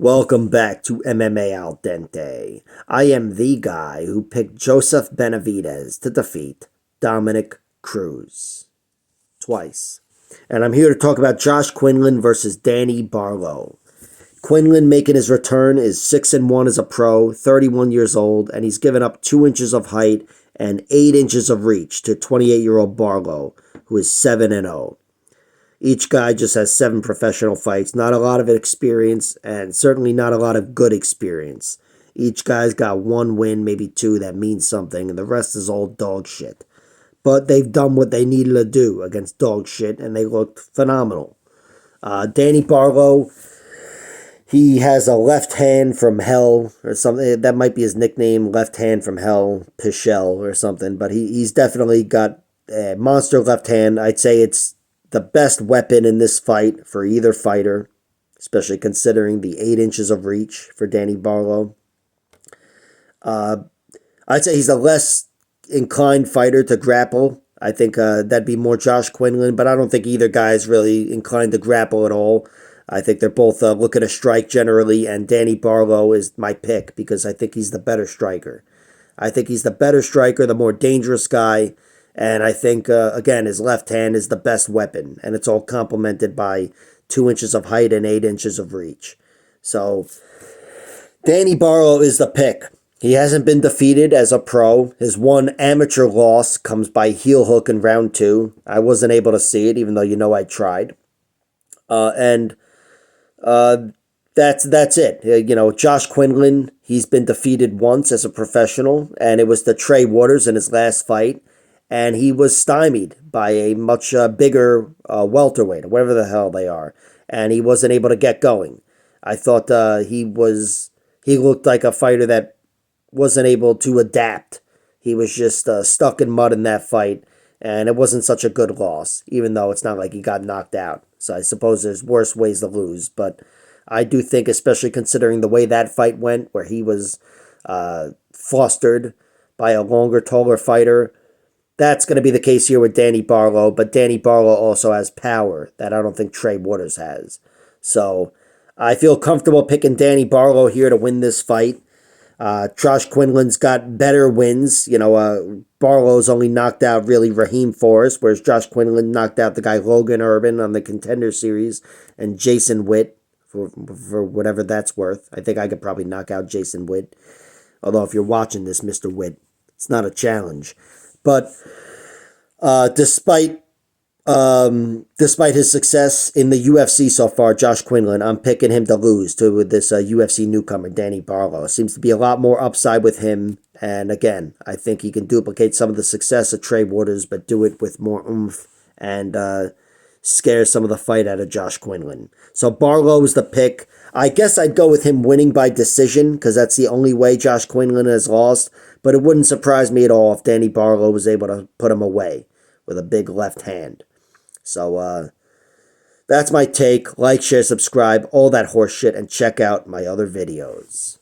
Welcome back to MMA Al Dente. I am the guy who picked Joseph Benavidez to defeat Dominic Cruz twice. And I'm here to talk about Josh Quinlan versus Danny Barlow. Quinlan making his return is 6-1 as a pro, 31 years old, and he's given up 2 inches of height and 8 inches of reach to 28-year-old Barlow, who is 7-0. Each guy just has 7 professional fights. Not a lot of experience, and certainly not a lot of good experience. Each guy's got 1 win, maybe 2, that means something, and the rest is all dog shit. But they've done what they needed to do against dog shit, and they looked phenomenal. Danny Barlow, he has a left hand from hell, or something. That might be his nickname, left hand from hell, Pichel or something. But he's definitely got a monster left hand. I'd say it's the best weapon in this fight for either fighter, especially considering the 8 inches of reach for Danny Barlow. I'd say he's a less inclined fighter to grapple. I think that'd be more Josh Quinlan, but I don't think either guy is really inclined to grapple at all. I think they're both looking to strike generally, and Danny Barlow is my pick because I think he's the better striker. I think he's the better striker, the more dangerous guy. And I think, again, his left hand is the best weapon. And it's all complemented by 2 inches of height and 8 inches of reach. So, Danny Barlow is the pick. He hasn't been defeated as a pro. His one amateur loss comes by heel hook in round 2. I wasn't able to see it, even though you know I tried. That's it. Josh Quinlan, he's been defeated once as a professional. And it was to Trey Waters in his last fight. And he was stymied by a much bigger welterweight, or whatever the hell they are. And he wasn't able to get going. I thought he looked like a fighter that wasn't able to adapt. He was just stuck in mud in that fight. And it wasn't such a good loss, even though it's not like he got knocked out. So I suppose there's worse ways to lose. But I do think, especially considering the way that fight went, where he was flustered by a longer, taller fighter, that's going to be the case here with Danny Barlow, but Danny Barlow also has power that I don't think Trey Waters has. So I feel comfortable picking Danny Barlow here to win this fight. Josh Quinlan's got better wins. Barlow's only knocked out really Raheem Forrest, whereas Josh Quinlan knocked out the guy Logan Urban on the Contender Series and Jason Witt for whatever that's worth. I think I could probably knock out Jason Witt. Although if you're watching this, Mr. Witt, it's not a challenge. But despite his success in the UFC so far, Josh Quinlan, I'm picking him to lose to this UFC newcomer, Danny Barlow. Seems to be a lot more upside with him. And again, I think he can duplicate some of the success of Trey Waters, but do it with more oomph and scare some of the fight out of Josh Quinlan. So Barlow is the pick. I guess I'd go with him winning by decision because that's the only way Josh Quinlan has lost. But it wouldn't surprise me at all if Danny Barlow was able to put him away with a big left hand. So that's my take. Like, share, subscribe, all that horse shit, and check out my other videos.